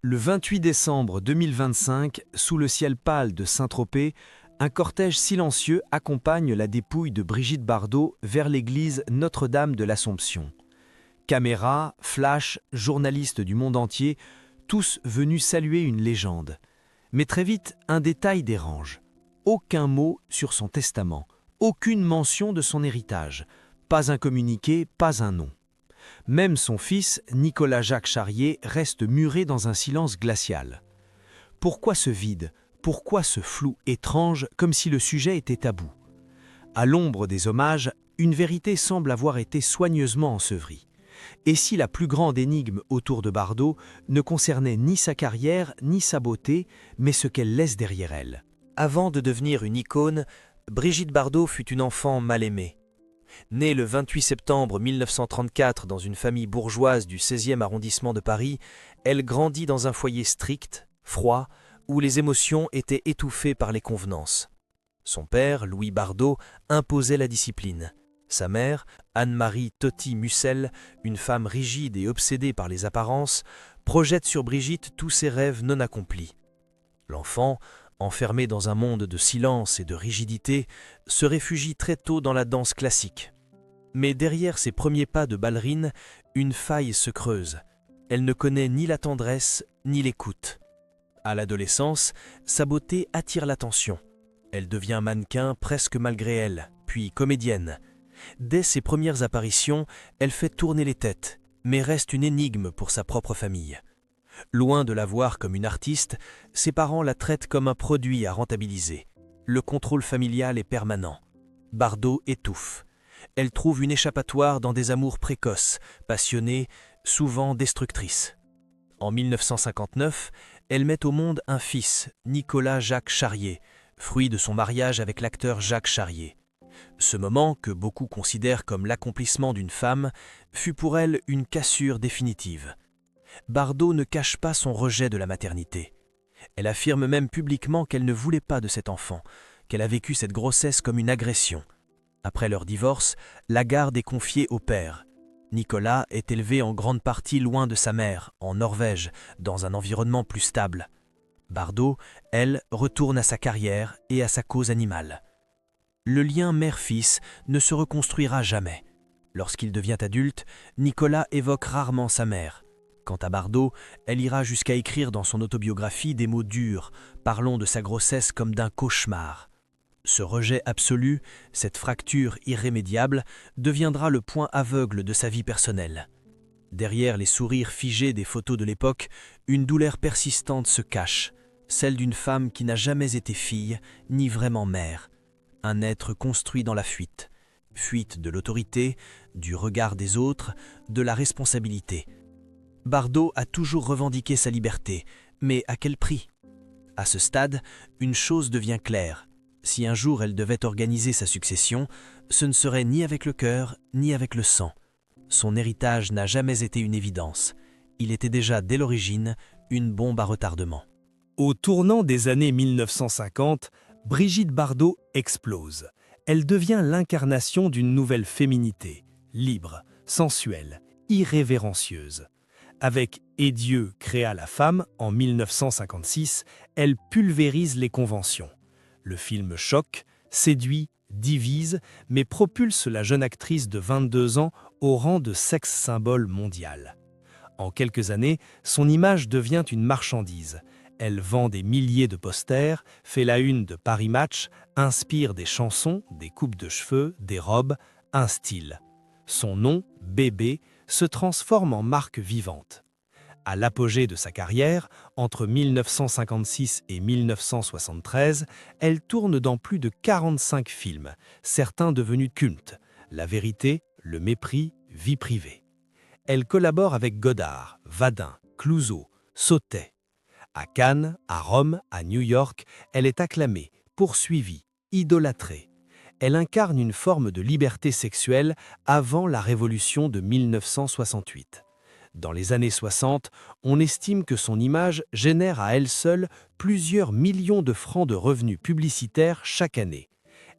Le 28 décembre 2025, sous le ciel pâle de Saint-Tropez, un cortège silencieux accompagne la dépouille de Brigitte Bardot vers l'église Notre-Dame de l'Assomption. Caméras, flash, journalistes du monde entier, tous venus saluer une légende. Mais très vite, un détail dérange. Aucun mot sur son testament, aucune mention de son héritage, pas un communiqué, pas un nom. Même son fils, Nicolas-Jacques Charrier, reste muré dans un silence glacial. Pourquoi ce vide? Pourquoi ce flou étrange, comme si le sujet était tabou? À l'ombre des hommages, une vérité semble avoir été soigneusement ensevelie. Et si la plus grande énigme autour de Bardot ne concernait ni sa carrière, ni sa beauté, mais ce qu'elle laisse derrière elle? Avant de devenir une icône, Brigitte Bardot fut une enfant mal aimée. Née le 28 septembre 1934 dans une famille bourgeoise du 16e arrondissement de Paris, elle grandit dans un foyer strict, froid, où les émotions étaient étouffées par les convenances. Son père, Louis Bardot, imposait la discipline. Sa mère, Anne-Marie Toty-Mussel, une femme rigide et obsédée par les apparences, projette sur Brigitte tous ses rêves non accomplis. L'enfant, enfermé dans un monde de silence et de rigidité, se réfugie très tôt dans la danse classique. Mais derrière ses premiers pas de ballerine, une faille se creuse. Elle ne connaît ni la tendresse ni l'écoute. À l'adolescence, sa beauté attire l'attention. Elle devient mannequin presque malgré elle, puis comédienne. Dès ses premières apparitions, elle fait tourner les têtes, mais reste une énigme pour sa propre famille. Loin de la voir comme une artiste, ses parents la traitent comme un produit à rentabiliser. Le contrôle familial est permanent. Bardot étouffe. Elle trouve une échappatoire dans des amours précoces, passionnées, souvent destructrices. En 1959, elle met au monde un fils, Nicolas-Jacques Charrier, fruit de son mariage avec l'acteur Jacques Charrier. Ce moment, que beaucoup considèrent comme l'accomplissement d'une femme, fut pour elle une cassure définitive. Bardot ne cache pas son rejet de la maternité. Elle affirme même publiquement qu'elle ne voulait pas de cet enfant, qu'elle a vécu cette grossesse comme une agression. Après leur divorce, la garde est confiée au père. Nicolas est élevé en grande partie loin de sa mère, en Norvège, dans un environnement plus stable. Bardot, elle, retourne à sa carrière et à sa cause animale. Le lien mère-fils ne se reconstruira jamais. Lorsqu'il devient adulte, Nicolas évoque rarement sa mère. Quant à Bardot, elle ira jusqu'à écrire dans son autobiographie des mots durs, parlant de sa grossesse comme d'un cauchemar. Ce rejet absolu, cette fracture irrémédiable, deviendra le point aveugle de sa vie personnelle. Derrière les sourires figés des photos de l'époque, une douleur persistante se cache, celle d'une femme qui n'a jamais été fille, ni vraiment mère. Un être construit dans la fuite. Fuite de l'autorité, du regard des autres, de la responsabilité. Bardot a toujours revendiqué sa liberté, mais à quel prix? À ce stade, une chose devient claire. Si un jour elle devait organiser sa succession, ce ne serait ni avec le cœur, ni avec le sang. Son héritage n'a jamais été une évidence. Il était déjà, dès l'origine, une bombe à retardement. Au tournant des années 1950, Brigitte Bardot explose. Elle devient l'incarnation d'une nouvelle féminité, libre, sensuelle, irrévérencieuse. Avec Et Dieu créa la femme en 1956, elle pulvérise les conventions. Le film choque, séduit, divise, mais propulse la jeune actrice de 22 ans au rang de sexe symbole mondial. En quelques années, son image devient une marchandise. Elle vend des milliers de posters, fait la une de Paris Match, inspire des chansons, des coupes de cheveux, des robes, un style. Son nom, Bébé, se transforme en marque vivante. À l'apogée de sa carrière, entre 1956 et 1973, elle tourne dans plus de 45 films, certains devenus cultes. La vérité, le mépris, vie privée. Elle collabore avec Godard, Vadin, Clouzot, Sautet. À Cannes, à Rome, à New York, elle est acclamée, poursuivie, idolâtrée. Elle incarne une forme de liberté sexuelle avant la révolution de 1968. Dans les années 60, on estime que son image génère à elle seule plusieurs millions de francs de revenus publicitaires chaque année.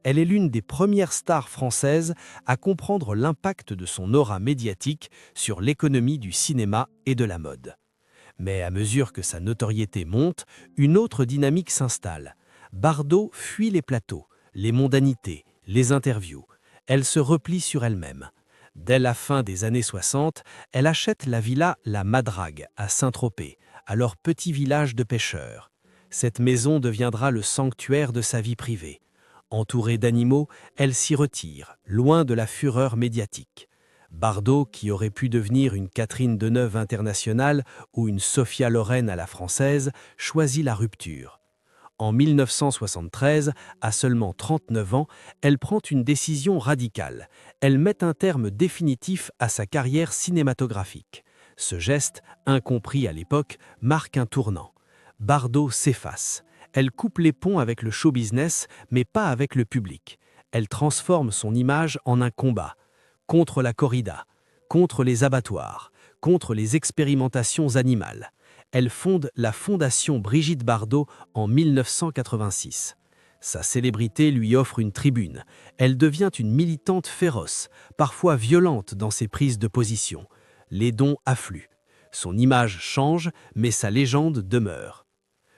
Elle est l'une des premières stars françaises à comprendre l'impact de son aura médiatique sur l'économie du cinéma et de la mode. Mais à mesure que sa notoriété monte, une autre dynamique s'installe. Bardot fuit les plateaux, les mondanités, les interviews. Elle se replie sur elle-même. Dès la fin des années 60, elle achète la villa La Madrague à Saint-Tropez, alors petit village de pêcheurs. Cette maison deviendra le sanctuaire de sa vie privée. Entourée d'animaux, elle s'y retire, loin de la fureur médiatique. Bardot, qui aurait pu devenir une Catherine Deneuve internationale ou une Sophia Loren à la française, choisit la rupture. En 1973, à seulement 39 ans, elle prend une décision radicale. Elle met un terme définitif à sa carrière cinématographique. Ce geste, incompris à l'époque, marque un tournant. Bardot s'efface. Elle coupe les ponts avec le show business, mais pas avec le public. Elle transforme son image en un combat. Contre la corrida, contre les abattoirs, contre les expérimentations animales. Elle fonde la Fondation Brigitte Bardot en 1986. Sa célébrité lui offre une tribune. Elle devient une militante féroce, parfois violente dans ses prises de position. Les dons affluent. Son image change, mais sa légende demeure.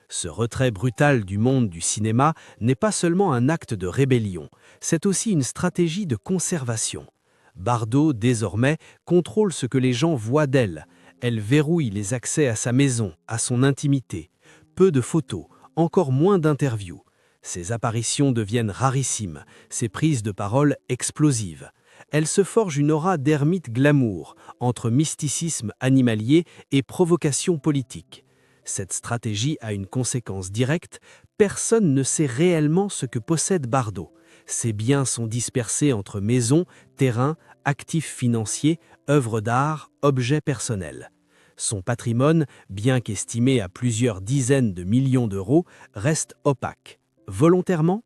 Ce retrait brutal du monde du cinéma n'est pas seulement un acte de rébellion, c'est aussi une stratégie de conservation. Bardot, désormais, contrôle ce que les gens voient d'elle. Elle verrouille les accès à sa maison, à son intimité. Peu de photos, encore moins d'interviews. Ses apparitions deviennent rarissimes, ses prises de parole explosives. Elle se forge une aura d'ermite glamour, entre mysticisme animalier et provocation politique. Cette stratégie a une conséquence directe, personne ne sait réellement ce que possède Bardot. Ses biens sont dispersés entre maisons, terrains, actifs financiers, œuvres d'art, objets personnels. Son patrimoine, bien qu'estimé à plusieurs dizaines de millions d'euros, reste opaque. Volontairement ?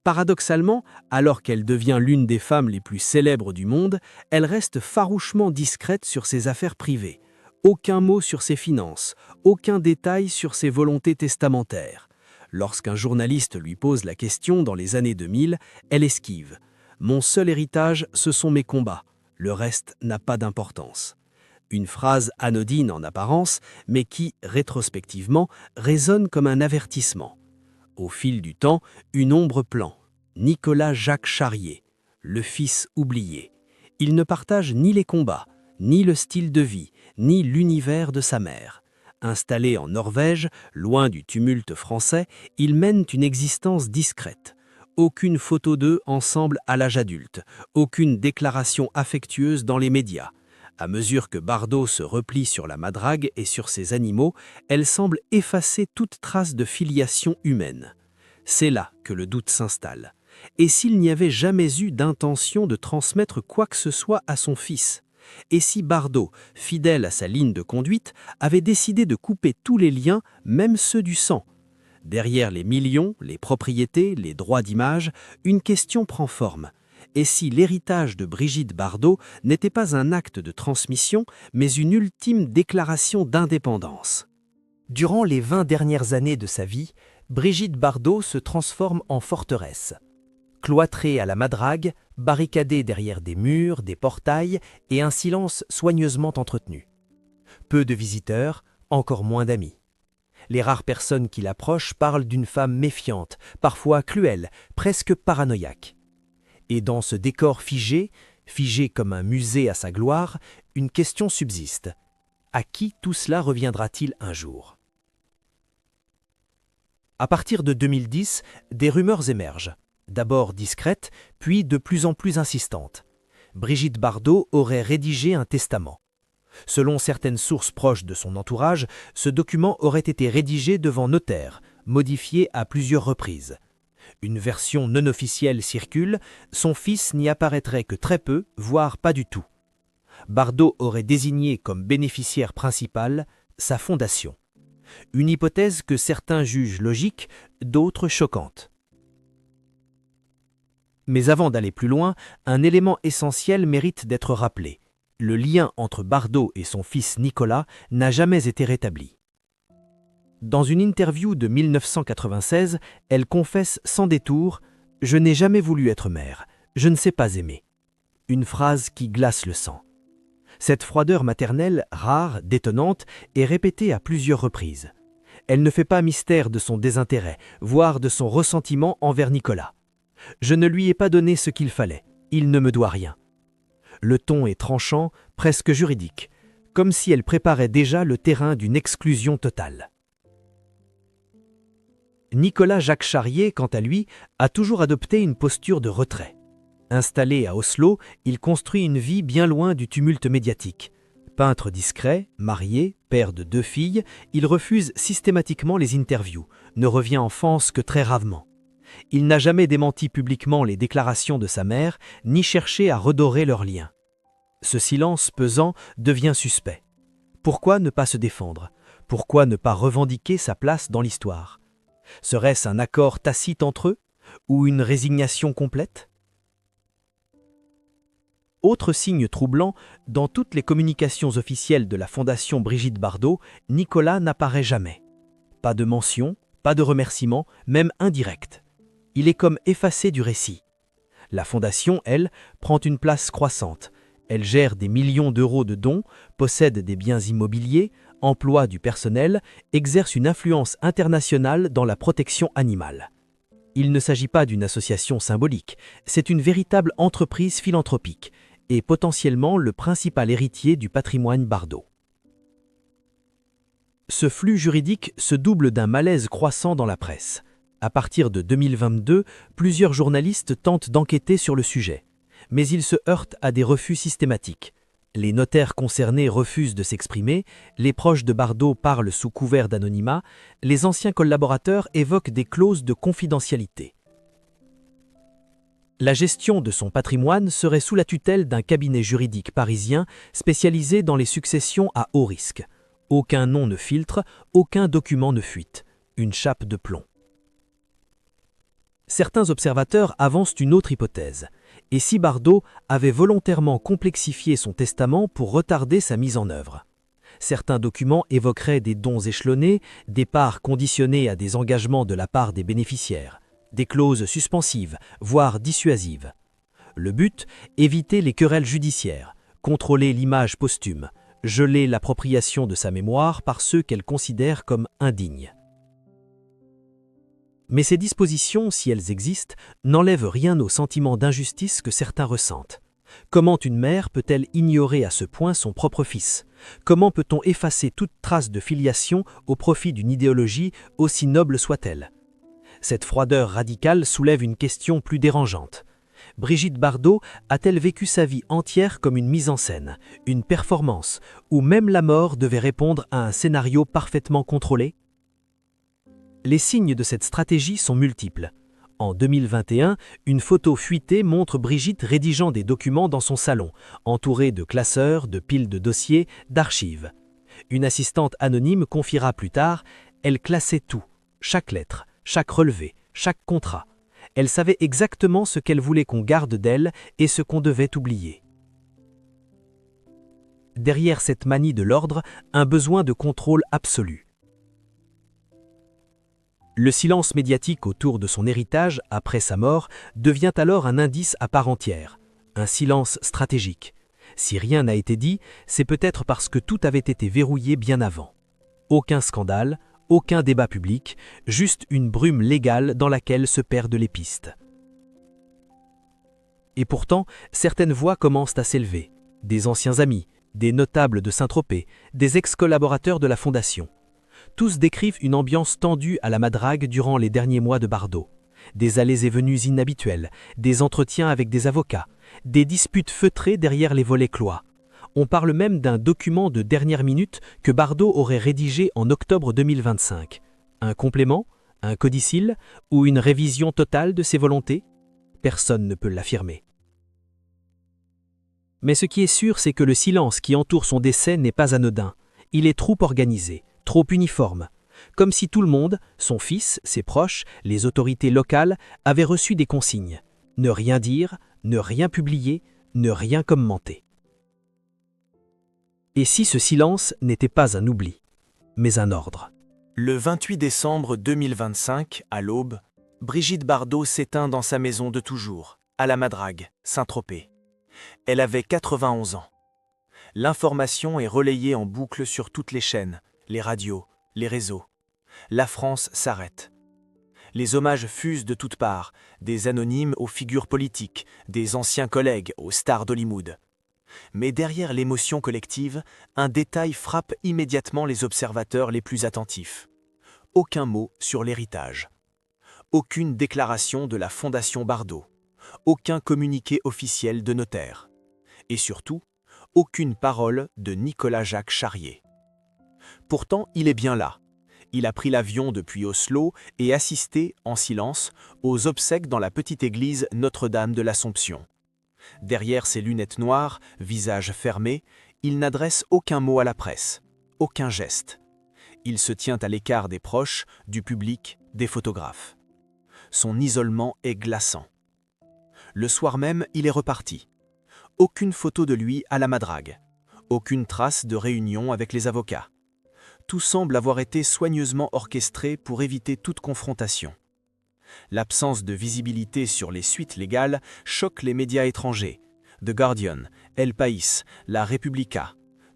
Paradoxalement, alors qu'elle devient l'une des femmes les plus célèbres du monde, elle reste farouchement discrète sur ses affaires privées. Aucun mot sur ses finances, aucun détail sur ses volontés testamentaires. Lorsqu'un journaliste lui pose la question dans les années 2000, elle esquive. « Mon seul héritage, ce sont mes combats. Le reste n'a pas d'importance. » Une phrase anodine en apparence, mais qui, rétrospectivement, résonne comme un avertissement. Au fil du temps, une ombre plane. Nicolas Jacques Charrier, le fils oublié. Il ne partage ni les combats, ni le style de vie, ni l'univers de sa mère. Installé en Norvège, loin du tumulte français, ils mènent une existence discrète. Aucune photo d'eux ensemble à l'âge adulte, aucune déclaration affectueuse dans les médias. À mesure que Bardot se replie sur la Madrague et sur ses animaux, elle semble effacer toute trace de filiation humaine. C'est là que le doute s'installe. Et s'il n'y avait jamais eu d'intention de transmettre quoi que ce soit à son fils ? Et si Bardot, fidèle à sa ligne de conduite, avait décidé de couper tous les liens, même ceux du sang ? Derrière les millions, les propriétés, les droits d'image, une question prend forme. Et si l'héritage de Brigitte Bardot n'était pas un acte de transmission, mais une ultime déclaration d'indépendance ? Durant les 20 dernières années de sa vie, Brigitte Bardot se transforme en forteresse. Cloîtrée à la Madrague, barricadée derrière des murs, des portails et un silence soigneusement entretenu. Peu de visiteurs, encore moins d'amis. Les rares personnes qui l'approchent parlent d'une femme méfiante, parfois cruelle, presque paranoïaque. Et dans ce décor figé comme un musée à sa gloire, une question subsiste. À qui tout cela reviendra-t-il un jour ? À partir de 2010, des rumeurs émergent. D'abord discrètes, puis de plus en plus insistantes. Brigitte Bardot aurait rédigé un testament. Selon certaines sources proches de son entourage, ce document aurait été rédigé devant notaire, modifié à plusieurs reprises. Une version non officielle circule, son fils n'y apparaîtrait que très peu, voire pas du tout. Bardot aurait désigné comme bénéficiaire principal sa fondation. Une hypothèse que certains jugent logique, d'autres choquante. Mais avant d'aller plus loin, un élément essentiel mérite d'être rappelé. Le lien entre Bardot et son fils Nicolas n'a jamais été rétabli. Dans une interview de 1996, elle confesse sans détour « Je n'ai jamais voulu être mère, je ne sais pas aimer ». Une phrase qui glace le sang. Cette froideur maternelle, rare, détonnante, est répétée à plusieurs reprises. Elle ne fait pas mystère de son désintérêt, voire de son ressentiment envers Nicolas. « Je ne lui ai pas donné ce qu'il fallait. Il ne me doit rien. » Le ton est tranchant, presque juridique, comme si elle préparait déjà le terrain d'une exclusion totale. Nicolas Jacques Charrier, quant à lui, a toujours adopté une posture de retrait. Installé à Oslo, il construit une vie bien loin du tumulte médiatique. Peintre discret, marié, père de 2 filles, il refuse systématiquement les interviews, ne revient en France que très rarement. Il n'a jamais démenti publiquement les déclarations de sa mère, ni cherché à redorer leurs liens. Ce silence pesant devient suspect. Pourquoi ne pas se défendre? Pourquoi ne pas revendiquer sa place dans l'histoire? Serait-ce un accord tacite entre eux? Ou une résignation complète? Autre signe troublant, dans toutes les communications officielles de la Fondation Brigitte Bardot, Nicolas n'apparaît jamais. Pas de mention, pas de remerciement, même indirect. Il est comme effacé du récit. La Fondation, elle, prend une place croissante. Elle gère des millions d'euros de dons, possède des biens immobiliers, emploie du personnel, exerce une influence internationale dans la protection animale. Il ne s'agit pas d'une association symbolique, c'est une véritable entreprise philanthropique et potentiellement le principal héritier du patrimoine Bardot. Ce flux juridique se double d'un malaise croissant dans la presse. À partir de 2022, plusieurs journalistes tentent d'enquêter sur le sujet, mais ils se heurtent à des refus systématiques. Les notaires concernés refusent de s'exprimer, les proches de Bardot parlent sous couvert d'anonymat, les anciens collaborateurs évoquent des clauses de confidentialité. La gestion de son patrimoine serait sous la tutelle d'un cabinet juridique parisien spécialisé dans les successions à haut risque. Aucun nom ne filtre, aucun document ne fuite. Une chape de plomb. Certains observateurs avancent une autre hypothèse. Et si Bardot avait volontairement complexifié son testament pour retarder sa mise en œuvre? Certains documents évoqueraient des dons échelonnés, des parts conditionnées à des engagements de la part des bénéficiaires, des clauses suspensives, voire dissuasives. Le but, éviter les querelles judiciaires, contrôler l'image posthume, geler l'appropriation de sa mémoire par ceux qu'elle considère comme indignes. Mais ces dispositions, si elles existent, n'enlèvent rien au sentiment d'injustice que certains ressentent. Comment une mère peut-elle ignorer à ce point son propre fils? Comment peut-on effacer toute trace de filiation au profit d'une idéologie aussi noble soit-elle? Cette froideur radicale soulève une question plus dérangeante. Brigitte Bardot a-t-elle vécu sa vie entière comme une mise en scène, une performance, où même la mort devait répondre à un scénario parfaitement contrôlé? Les signes de cette stratégie sont multiples. En 2021, une photo fuitée montre Brigitte rédigeant des documents dans son salon, entourée de classeurs, de piles de dossiers, d'archives. Une assistante anonyme confiera plus tard, elle classait tout, chaque lettre, chaque relevé, chaque contrat. Elle savait exactement ce qu'elle voulait qu'on garde d'elle et ce qu'on devait oublier. Derrière cette manie de l'ordre, un besoin de contrôle absolu. Le silence médiatique autour de son héritage, après sa mort, devient alors un indice à part entière, un silence stratégique. Si rien n'a été dit, c'est peut-être parce que tout avait été verrouillé bien avant. Aucun scandale, aucun débat public, juste une brume légale dans laquelle se perdent les pistes. Et pourtant, certaines voix commencent à s'élever. Des anciens amis, des notables de Saint-Tropez, des ex-collaborateurs de la Fondation. Tous décrivent une ambiance tendue à la Madrague durant les derniers mois de Bardot. Des allées et venues inhabituelles, des entretiens avec des avocats, des disputes feutrées derrière les volets clos. On parle même d'un document de dernière minute que Bardot aurait rédigé en octobre 2025. Un complément, un codicille ou une révision totale de ses volontés? Personne ne peut l'affirmer. Mais ce qui est sûr, c'est que le silence qui entoure son décès n'est pas anodin. Il est trop organisé, trop uniforme. Comme si tout le monde, son fils, ses proches, les autorités locales, avaient reçu des consignes. Ne rien dire, ne rien publier, ne rien commenter. Et si ce silence n'était pas un oubli, mais un ordre? Le 28 décembre 2025, à l'aube, Brigitte Bardot s'éteint dans sa maison de toujours, à la Madrague, Saint-Tropez. Elle avait 91 ans. L'information est relayée en boucle sur toutes les chaînes, les radios, les réseaux. La France s'arrête. Les hommages fusent de toutes parts, des anonymes aux figures politiques, des anciens collègues aux stars d'Hollywood. Mais derrière l'émotion collective, un détail frappe immédiatement les observateurs les plus attentifs. Aucun mot sur l'héritage. Aucune déclaration de la Fondation Bardot. Aucun communiqué officiel de notaire. Et surtout, aucune parole de Nicolas-Jacques Charrier. Pourtant, il est bien là. Il a pris l'avion depuis Oslo et assisté, en silence, aux obsèques dans la petite église Notre-Dame de l'Assomption. Derrière ses lunettes noires, visage fermé, il n'adresse aucun mot à la presse, aucun geste. Il se tient à l'écart des proches, du public, des photographes. Son isolement est glaçant. Le soir même, il est reparti. Aucune photo de lui à la Madrague. Aucune trace de réunion avec les avocats. Tout semble avoir été soigneusement orchestré pour éviter toute confrontation. L'absence de visibilité sur les suites légales choque les médias étrangers. The Guardian, El País, La Repubblica.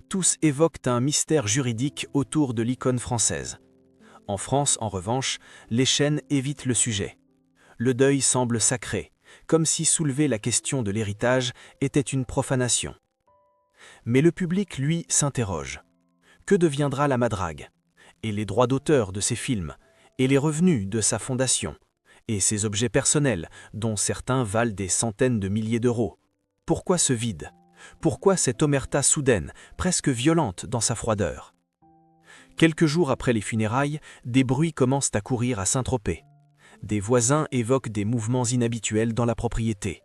Tous évoquent un mystère juridique autour de l'icône française. En France, en revanche, les chaînes évitent le sujet. Le deuil semble sacré, comme si soulever la question de l'héritage était une profanation. Mais le public, lui, s'interroge. Que deviendra la Madrague? Et les droits d'auteur de ses films? Et les revenus de sa fondation? Et ses objets personnels, dont certains valent des centaines de milliers d'euros? Pourquoi ce vide? Pourquoi cette omerta soudaine, presque violente dans sa froideur? Quelques jours après les funérailles, des bruits commencent à courir à Saint-Tropez. Des voisins évoquent des mouvements inhabituels dans la propriété.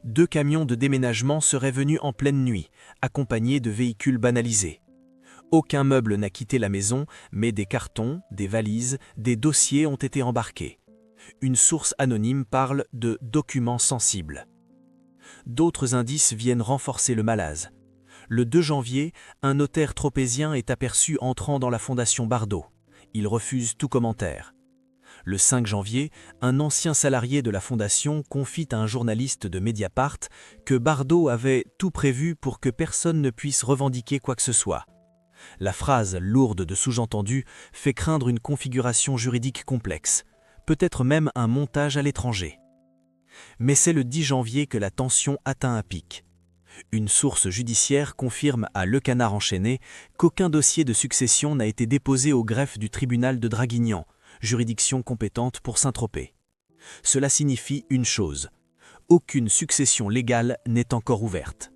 2 camions de déménagement seraient venus en pleine nuit, accompagnés de véhicules banalisés. Aucun meuble n'a quitté la maison, mais des cartons, des valises, des dossiers ont été embarqués. Une source anonyme parle de « documents sensibles ». D'autres indices viennent renforcer le malaise. Le 2 janvier, un notaire tropézien est aperçu entrant dans la Fondation Bardot. Il refuse tout commentaire. Le 5 janvier, un ancien salarié de la Fondation confie à un journaliste de Mediapart que Bardot avait tout prévu pour que personne ne puisse revendiquer quoi que ce soit. La phrase, lourde de sous-entendus, fait craindre une configuration juridique complexe, peut-être même un montage à l'étranger. Mais c'est le 10 janvier que la tension atteint un pic. Une source judiciaire confirme à Le Canard enchaîné qu'aucun dossier de succession n'a été déposé au greffe du tribunal de Draguignan, juridiction compétente pour Saint-Tropez. Cela signifie une chose: aucune succession légale n'est encore ouverte.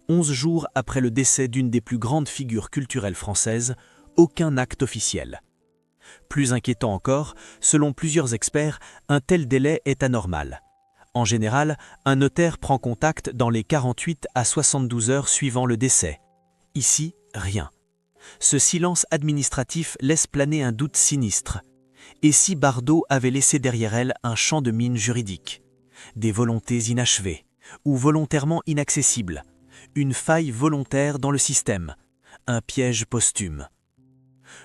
11 jours après le décès d'une des plus grandes figures culturelles françaises, aucun acte officiel. Plus inquiétant encore, selon plusieurs experts, un tel délai est anormal. En général, un notaire prend contact dans les 48 à 72 heures suivant le décès. Ici, rien. Ce silence administratif laisse planer un doute sinistre. Et si Bardot avait laissé derrière elle un champ de mines juridiques? Des volontés inachevées, ou volontairement inaccessibles? Une faille volontaire dans le système? Un piège posthume?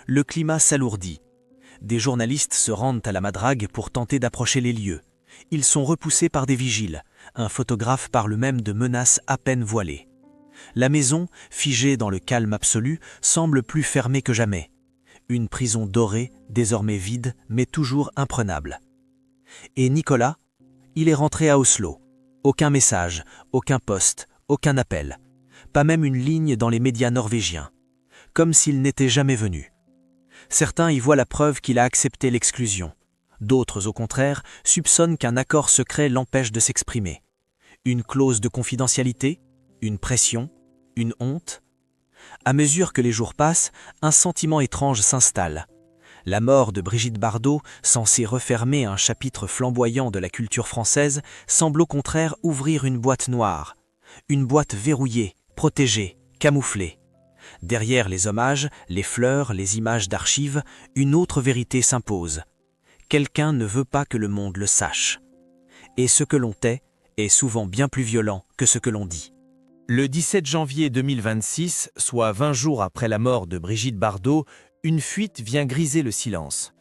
Le climat s'alourdit. Des journalistes se rendent à la Madrague pour tenter d'approcher les lieux. Ils sont repoussés par des vigiles. Un photographe parle même de menaces à peine voilées. La maison, figée dans le calme absolu, semble plus fermée que jamais. Une prison dorée, désormais vide, mais toujours imprenable. Et Nicolas, il est rentré à Oslo. Aucun message, aucun poste, aucun appel. Pas même une ligne dans les médias norvégiens. Comme s'il n'était jamais venu. Certains y voient la preuve qu'il a accepté l'exclusion. D'autres, au contraire, soupçonnent qu'un accord secret l'empêche de s'exprimer. Une clause de confidentialité? Une pression? Une honte? À mesure que les jours passent, un sentiment étrange s'installe. La mort de Brigitte Bardot, censée refermer un chapitre flamboyant de la culture française, semble au contraire ouvrir une boîte noire. Une boîte verrouillée, protégée, camouflée. Derrière les hommages, les fleurs, les images d'archives, une autre vérité s'impose. Quelqu'un ne veut pas que le monde le sache. Et ce que l'on tait est souvent bien plus violent que ce que l'on dit. Le 17 janvier 2026, soit 20 jours après la mort de Brigitte Bardot, une fuite vient griser le silence.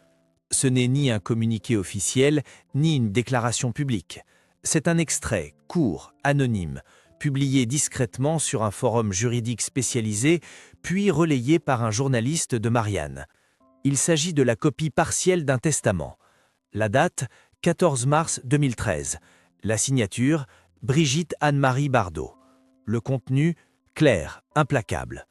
Ce n'est ni un communiqué officiel, ni une déclaration publique. C'est un extrait, court, anonyme, publié discrètement sur un forum juridique spécialisé, puis relayé par un journaliste de Marianne. Il s'agit de la copie partielle d'un testament. La date, 14 mars 2013. La signature, Brigitte Anne-Marie Bardot. Le contenu, clair, implacable.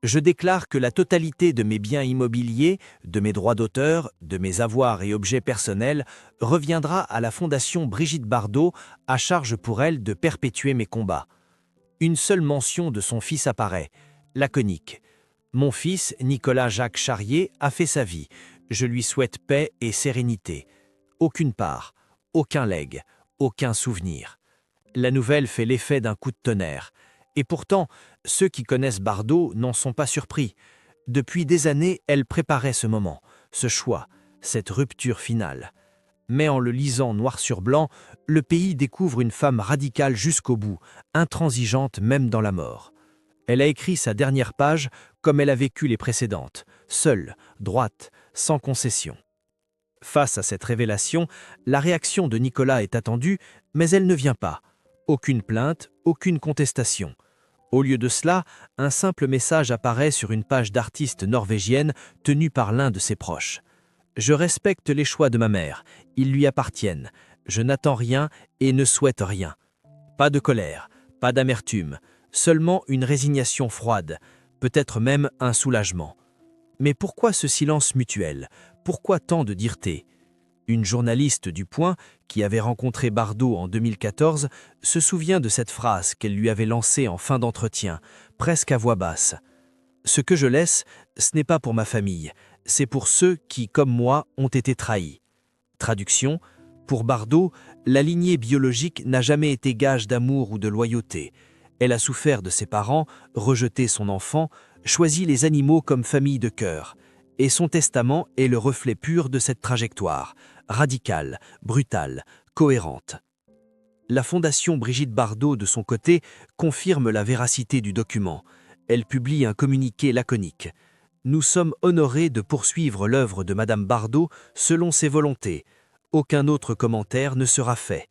Je déclare que la totalité de mes biens immobiliers, de mes droits d'auteur, de mes avoirs et objets personnels reviendra à la Fondation Brigitte Bardot, à charge pour elle de perpétuer mes combats. Une seule mention de son fils apparaît, laconique. Mon fils, Nicolas Jacques Charrier, a fait sa vie. Je lui souhaite paix et sérénité. Aucune part, aucun legs, aucun souvenir. La nouvelle fait l'effet d'un coup de tonnerre. Et pourtant, ceux qui connaissent Bardot n'en sont pas surpris. Depuis des années, elle préparait ce moment, ce choix, cette rupture finale. Mais en le lisant noir sur blanc, le pays découvre une femme radicale jusqu'au bout, intransigeante même dans la mort. Elle a écrit sa dernière page comme elle a vécu les précédentes, seule, droite, sans concession. Face à cette révélation, la réaction de Nicolas est attendue, mais elle ne vient pas. Aucune plainte, aucune contestation. Au lieu de cela, un simple message apparaît sur une page d'artiste norvégienne tenue par l'un de ses proches. « Je respecte les choix de ma mère, ils lui appartiennent. Je n'attends rien et ne souhaite rien. » Pas de colère, pas d'amertume, seulement une résignation froide, peut-être même un soulagement. Mais pourquoi ce silence mutuel? Pourquoi tant de dureté? Une journaliste du Point, qui avait rencontré Bardot en 2014, se souvient de cette phrase qu'elle lui avait lancée en fin d'entretien, presque à voix basse. « Ce que je laisse, ce n'est pas pour ma famille, c'est pour ceux qui, comme moi, ont été trahis. » Traduction, pour Bardot, la lignée biologique n'a jamais été gage d'amour ou de loyauté. Elle a souffert de ses parents, rejeté son enfant, choisi les animaux comme famille de cœur. Et son testament est le reflet pur de cette trajectoire, radicale, brutale, cohérente. La Fondation Brigitte Bardot, de son côté, confirme la véracité du document. Elle publie un communiqué laconique. « Nous sommes honorés de poursuivre l'œuvre de Madame Bardot selon ses volontés. Aucun autre commentaire ne sera fait.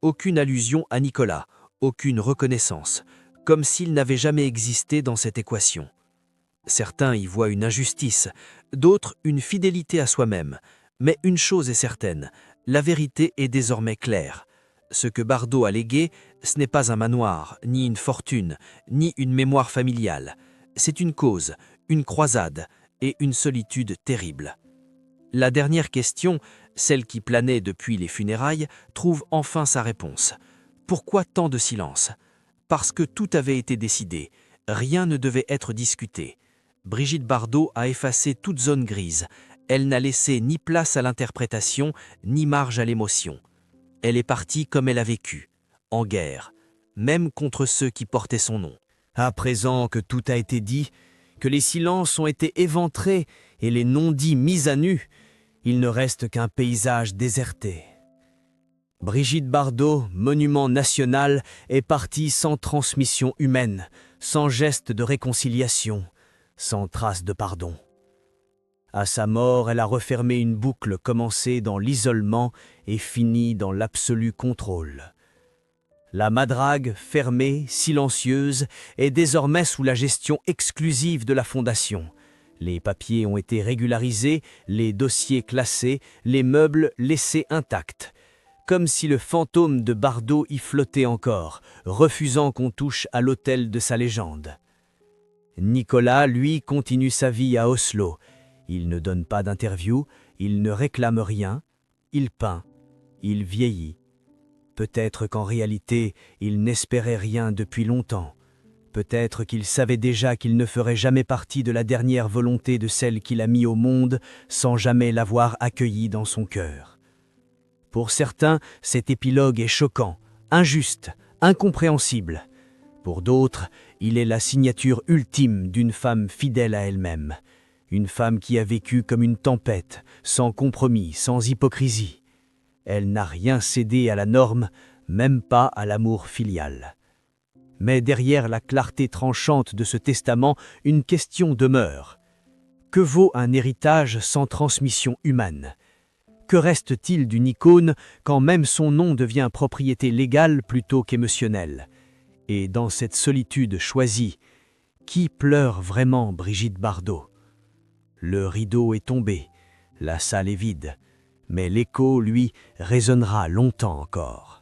Aucune allusion à Nicolas, aucune reconnaissance, comme s'il n'avait jamais existé dans cette équation. » Certains y voient une injustice, d'autres une fidélité à soi-même. Mais une chose est certaine, la vérité est désormais claire. Ce que Bardot a légué, ce n'est pas un manoir, ni une fortune, ni une mémoire familiale. C'est une cause, une croisade et une solitude terrible. La dernière question, celle qui planait depuis les funérailles, trouve enfin sa réponse. Pourquoi tant de silence? Parce que tout avait été décidé, rien ne devait être discuté. Brigitte Bardot a effacé toute zone grise. Elle n'a laissé ni place à l'interprétation, ni marge à l'émotion. Elle est partie comme elle a vécu, en guerre, même contre ceux qui portaient son nom. À présent que tout a été dit, que les silences ont été éventrés et les non-dits mis à nu, il ne reste qu'un paysage déserté. Brigitte Bardot, monument national, est partie sans transmission humaine, sans geste de réconciliation, sans trace de pardon. À sa mort, elle a refermé une boucle commencée dans l'isolement et finie dans l'absolu contrôle. La Madrague, fermée, silencieuse, est désormais sous la gestion exclusive de la Fondation. Les papiers ont été régularisés, les dossiers classés, les meubles laissés intacts. Comme si le fantôme de Bardot y flottait encore, refusant qu'on touche à l'autel de sa légende. Nicolas, lui, continue sa vie à Oslo. Il ne donne pas d'interview, il ne réclame rien, il peint, il vieillit. Peut-être qu'en réalité, il n'espérait rien depuis longtemps. Peut-être qu'il savait déjà qu'il ne ferait jamais partie de la dernière volonté de celle qu'il a mis au monde sans jamais l'avoir accueillie dans son cœur. Pour certains, cet épilogue est choquant, injuste, incompréhensible. Pour d'autres, il est la signature ultime d'une femme fidèle à elle-même. Une femme qui a vécu comme une tempête, sans compromis, sans hypocrisie. Elle n'a rien cédé à la norme, même pas à l'amour filial. Mais derrière la clarté tranchante de ce testament, une question demeure. Que vaut un héritage sans transmission humaine? Que reste-t-il d'une icône quand même son nom devient propriété légale plutôt qu'émotionnelle? Et dans cette solitude choisie, qui pleure vraiment Brigitte Bardot? Le rideau est tombé, la salle est vide, mais l'écho, lui, résonnera longtemps encore.